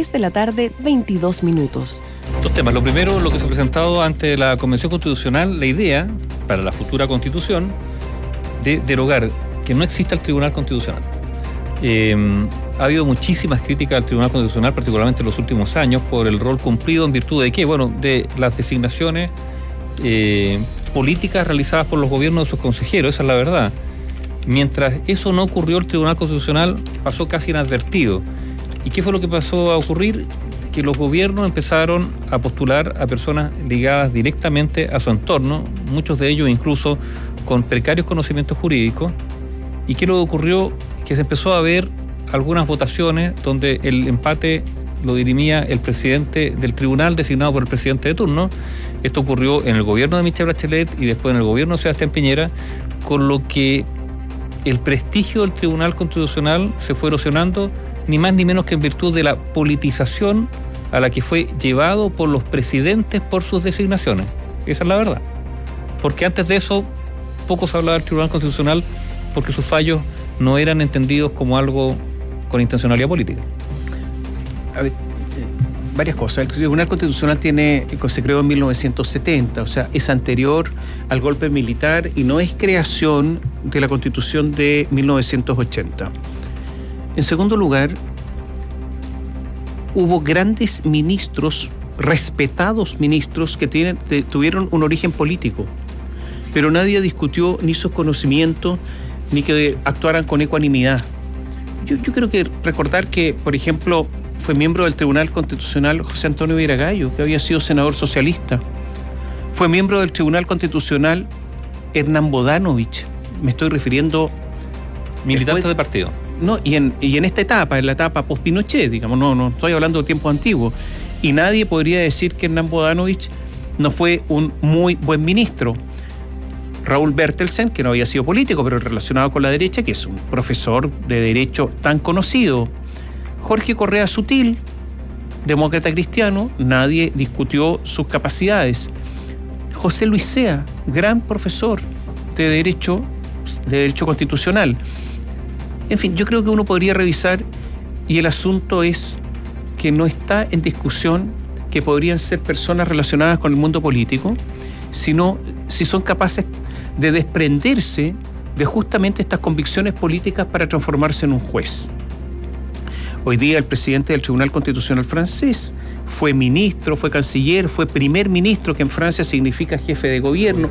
6 de la tarde, 22 minutos. Dos temas. Lo primero, lo que se ha presentado ante la Convención Constitucional, la idea para la futura Constitución de derogar, que no exista el Tribunal Constitucional. Ha habido muchísimas críticas al Tribunal Constitucional, particularmente en los últimos años, por el rol cumplido en virtud de qué, bueno, de las designaciones políticas realizadas por los gobiernos de sus consejeros, esa es la verdad. Mientras eso no ocurrió, el Tribunal Constitucional pasó casi inadvertido. ¿Y qué fue lo que pasó a ocurrir? Que los gobiernos empezaron a postular a personas ligadas directamente a su entorno, muchos de ellos incluso con precarios conocimientos jurídicos. ¿Y qué lo que ocurrió? Que se empezó a ver algunas votaciones donde el empate lo dirimía el presidente del tribunal designado por el presidente de turno. Esto ocurrió en el gobierno de Michelle Bachelet y después en el gobierno de Sebastián Piñera, con lo que el prestigio del Tribunal Constitucional se fue erosionando, ni más ni menos que en virtud de la politización a la que fue llevado por los presidentes por sus designaciones. Esa es la verdad. Porque antes de eso, poco se hablaba del Tribunal Constitucional porque sus fallos no eran entendidos como algo con intencionalidad política. A ver, varias cosas. El Tribunal Constitucional se creó en 1970, o sea, es anterior al golpe militar y no es creación de la Constitución de 1980. En segundo lugar, hubo grandes ministros, respetados ministros, que tuvieron un origen político, pero nadie discutió ni sus conocimientos ni que actuaran con ecuanimidad. Yo creo que recordar que, por ejemplo, fue miembro del Tribunal Constitucional José Antonio Viragallo, que había sido senador socialista. Fue miembro del Tribunal Constitucional Hernán Bodanovich. Me estoy refiriendo... Militantes de partido. No, y en esta etapa, en la etapa post-Pinochet, digamos, no estoy hablando de tiempos antiguos. Y nadie podría decir que Hernán Bodanovich no fue un muy buen ministro. Raúl Bertelsen, que no había sido político, pero relacionado con la derecha, que es un profesor de derecho tan conocido. Jorge Correa Sutil, demócrata cristiano, nadie discutió sus capacidades. José Luis Sea, gran profesor de derecho constitucional. En fin, yo creo que uno podría revisar, y el asunto es que no está en discusión que podrían ser personas relacionadas con el mundo político, sino si son capaces de desprenderse de justamente estas convicciones políticas para transformarse en un juez. Hoy día el presidente del Tribunal Constitucional francés fue ministro, fue canciller, fue primer ministro, que en Francia significa jefe de gobierno,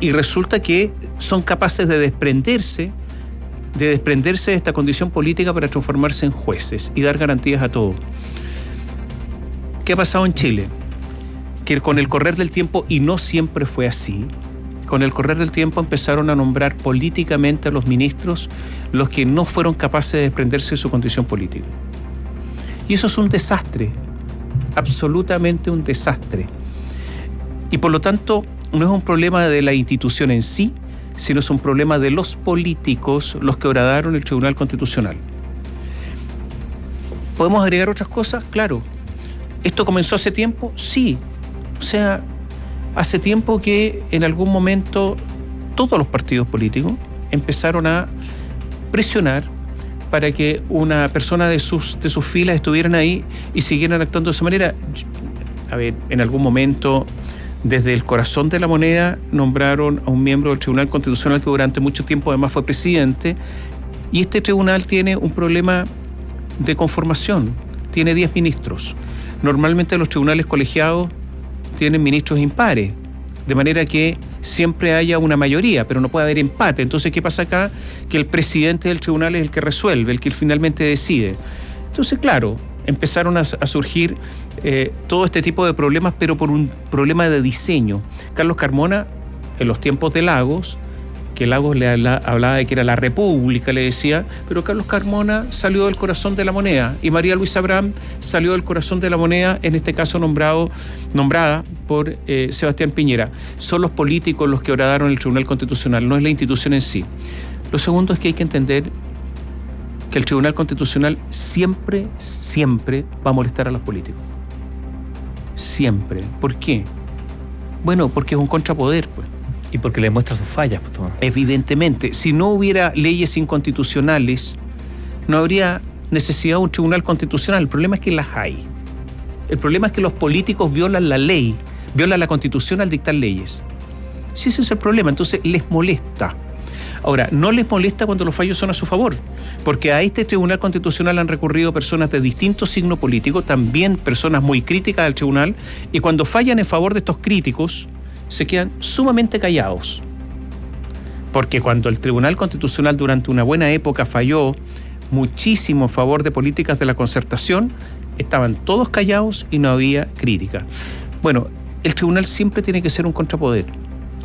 y resulta que son capaces de desprenderse de esta condición política para transformarse en jueces y dar garantías a todos. ¿Qué ha pasado en Chile? Que con el correr del tiempo, y no siempre fue así, con el correr del tiempo empezaron a nombrar políticamente a los ministros los que no fueron capaces de desprenderse de su condición política. Y eso es un desastre, absolutamente un desastre. Y por lo tanto, no es un problema de la institución en sí, sino es un problema de los políticos, los que horadaron el Tribunal Constitucional. ¿Podemos agregar otras cosas? Claro. ¿Esto comenzó hace tiempo? Sí. O sea, hace tiempo que en algún momento todos los partidos políticos empezaron a presionar para que una persona de sus filas estuvieran ahí y siguieran actuando de esa manera. A ver, en algún momento, desde el corazón de la moneda, nombraron a un miembro del Tribunal Constitucional que durante mucho tiempo además fue presidente, y este tribunal tiene un problema de conformación, tiene 10 ministros. Normalmente los tribunales colegiados tienen ministros impares, de manera que siempre haya una mayoría, pero no puede haber empate. Entonces, ¿qué pasa acá? Que el presidente del tribunal es el que resuelve, el que finalmente decide. Entonces, claro, empezaron a surgir todo este tipo de problemas, pero por un problema de diseño. Carlos Carmona, en los tiempos de Lagos, que Lagos le hablaba de que era la república, le decía, pero Carlos Carmona salió del corazón de la moneda, y María Luisa Abraham salió del corazón de la moneda, en este caso nombrada por Sebastián Piñera. Son los políticos los que horadaron el Tribunal Constitucional, no es la institución en sí. Lo segundo es que hay que entender que el Tribunal Constitucional siempre va a molestar a los políticos. Siempre. ¿Por qué? Bueno, porque es un contrapoder, pues. Y porque le muestra sus fallas, pues, Tomás. Evidentemente, si no hubiera leyes inconstitucionales, no habría necesidad de un tribunal constitucional. El problema es que las hay. El problema es que los políticos violan la ley, violan la Constitución al dictar leyes. Sí, ese es el problema. Entonces les molesta. Ahora, no les molesta cuando los fallos son a su favor, porque a este tribunal constitucional han recurrido personas de distintos signos políticos, también personas muy críticas al tribunal, y cuando fallan en favor de estos críticos, se quedan sumamente callados. Porque cuando el tribunal constitucional durante una buena época falló muchísimo en favor de políticas de la concertación, estaban todos callados y no había crítica. Bueno, el tribunal siempre tiene que ser un contrapoder,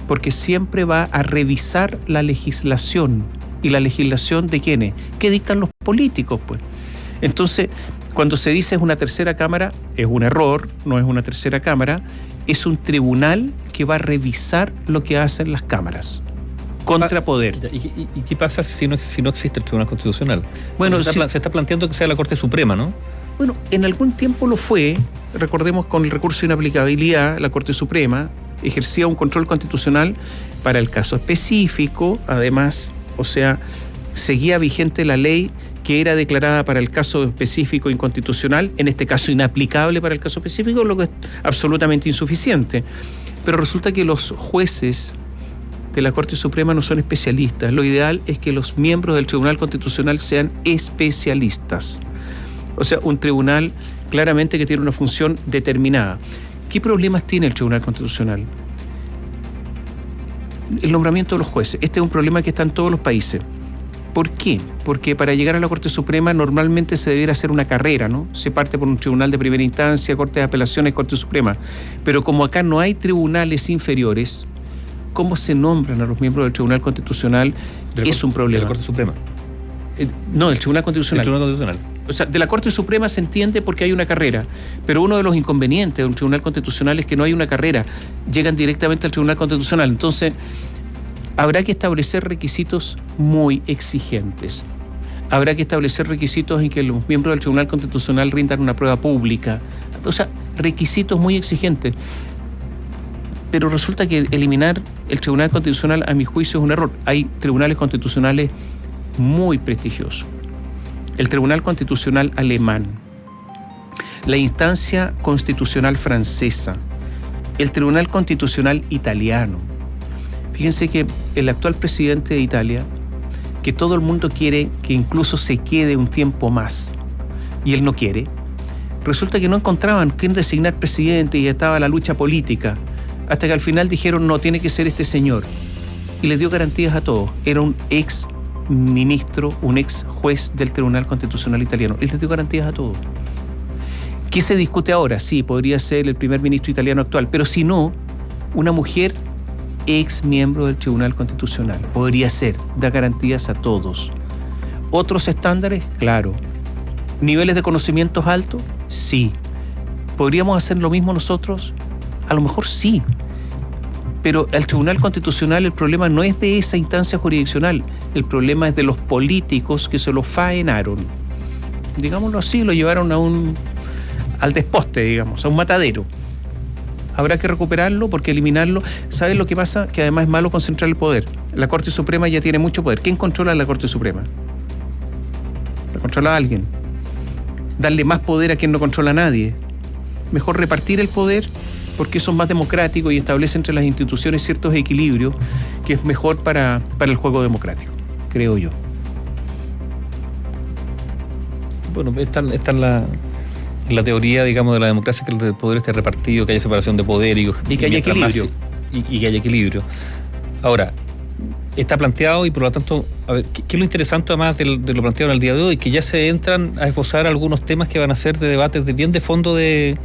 porque siempre va a revisar la legislación. ¿Y la legislación de quiénes? ¿Qué dictan los políticos, pues? Entonces, cuando se dice es una tercera cámara, es un error, no es una tercera cámara, es un tribunal que va a revisar lo que hacen las cámaras. Contrapoder. ¿Y qué pasa si no existe el Tribunal Constitucional? Bueno, se está planteando que sea la Corte Suprema, ¿no? Bueno, en algún tiempo lo fue. Recordemos, con el recurso de inaplicabilidad, la Corte Suprema ejercía un control constitucional para el caso específico, además, o sea, seguía vigente la ley que era declarada para el caso específico inconstitucional, en este caso inaplicable para el caso específico, lo que es absolutamente insuficiente. Pero resulta que los jueces de la Corte Suprema no son especialistas. Lo ideal es que los miembros del Tribunal Constitucional sean especialistas. O sea, un tribunal claramente que tiene una función determinada. ¿Qué problemas tiene el Tribunal Constitucional? El nombramiento de los jueces. Este es un problema que está en todos los países. ¿Por qué? Porque para llegar a la Corte Suprema normalmente se debiera hacer una carrera, ¿no? Se parte por un tribunal de primera instancia, Corte de Apelaciones, Corte Suprema. Pero como acá no hay tribunales inferiores, ¿cómo se nombran a los miembros del Tribunal Constitucional? Es un problema. ¿De la Corte Suprema? No, el Tribunal Constitucional. El Tribunal Constitucional. O sea, de la Corte Suprema se entiende porque hay una carrera, pero uno de los inconvenientes de un Tribunal Constitucional es que no hay una carrera, llegan directamente al Tribunal Constitucional. Entonces, habrá que establecer requisitos muy exigentes. Habrá que establecer requisitos en que los miembros del Tribunal Constitucional rindan una prueba pública. O sea, requisitos muy exigentes. Pero resulta que eliminar el Tribunal Constitucional, a mi juicio, es un error. Hay tribunales constitucionales muy prestigiosos. El Tribunal Constitucional alemán, la instancia constitucional francesa, el Tribunal Constitucional italiano. Fíjense que el actual presidente de Italia, que todo el mundo quiere que incluso se quede un tiempo más, y él no quiere, resulta que no encontraban quién designar presidente y estaba la lucha política, hasta que al final dijeron, no, tiene que ser este señor. Y le dio garantías a todos. Era un ex ministro, un ex juez del Tribunal Constitucional italiano. Él les dio garantías a todos. ¿Qué se discute ahora? Sí, podría ser el primer ministro italiano actual, pero si no, una mujer ex miembro del Tribunal Constitucional. Podría ser, da garantías a todos. ¿Otros estándares? Claro. ¿Niveles de conocimientos altos? Sí. ¿Podríamos hacer lo mismo nosotros? A lo mejor sí. Pero el Tribunal Constitucional, el problema no es de esa instancia jurisdiccional, el problema es de los políticos que se lo faenaron. Digámoslo así, lo llevaron al desposte, digamos, a un matadero. Habrá que recuperarlo, porque eliminarlo, ¿saben lo que pasa? Que además es malo concentrar el poder. La Corte Suprema ya tiene mucho poder. ¿Quién controla la Corte Suprema? La controla alguien. Darle más poder a quien no controla a nadie. Mejor repartir el poder, porque eso es más democrático y establece entre las instituciones ciertos equilibrios que es mejor para el juego democrático, creo yo. Bueno, está la teoría, digamos, de la democracia, que el poder esté repartido, que haya separación de poder y que haya equilibrio. Y que haya equilibrio. Ahora, está planteado y por lo tanto, a ver, ¿qué es lo interesante además de lo planteado en el día de hoy? Que ya se entran a esbozar algunos temas que van a ser de debates bien de fondo del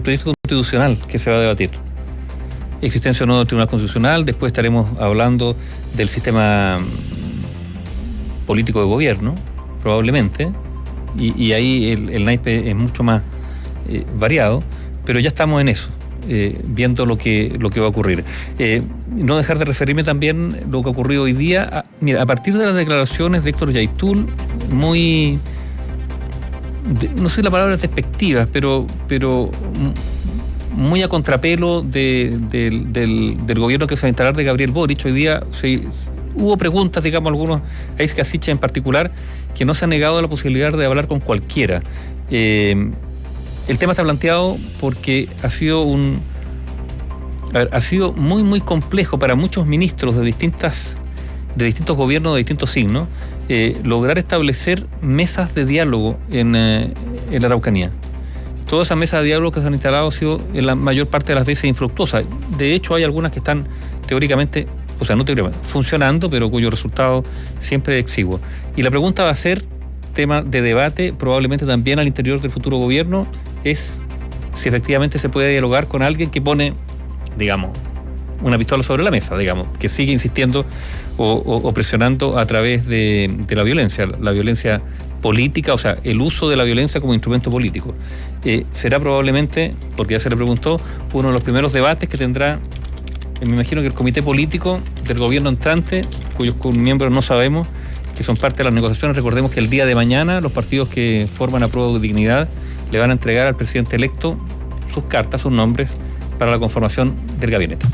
proyecto constitucional que se va a debatir. Existencia o no del Tribunal Constitucional, después estaremos hablando del sistema político de gobierno, probablemente, y ahí el naipe es mucho más variado, pero ya estamos en eso. Viendo lo que va a ocurrir. No dejar de referirme también a lo que ha ocurrido hoy día. Mira, a partir de las declaraciones de Héctor Yaitul, muy, no sé la palabra despectivas, pero muy a contrapelo del gobierno que se va a instalar de Gabriel Boric. Hoy día hubo preguntas, digamos, algunos, Aisca Sicha en particular, que no se ha negado a la posibilidad de hablar con cualquiera. El tema está planteado porque ha sido muy, muy complejo para muchos ministros de distintos gobiernos de distintos signos lograr establecer mesas de diálogo en la Araucanía. Todas esas mesas de diálogo que se han instalado han sido en la mayor parte de las veces infructuosas. De hecho, hay algunas que están teóricamente, o sea, no teóricamente, funcionando, pero cuyo resultado siempre es exiguo. Y la pregunta va a ser tema de debate, probablemente también al interior del futuro gobierno, es si efectivamente se puede dialogar con alguien que pone, digamos, una pistola sobre la mesa, digamos, que sigue insistiendo o presionando a través de la violencia política, o sea, el uso de la violencia como instrumento político. Será probablemente, porque ya se le preguntó, uno de los primeros debates que tendrá, me imagino que el comité político del gobierno entrante, cuyos miembros no sabemos, que son parte de las negociaciones. Recordemos que el día de mañana los partidos que forman Apruebo Dignidad le van a entregar al presidente electo sus cartas, sus nombres, para la conformación del gabinete.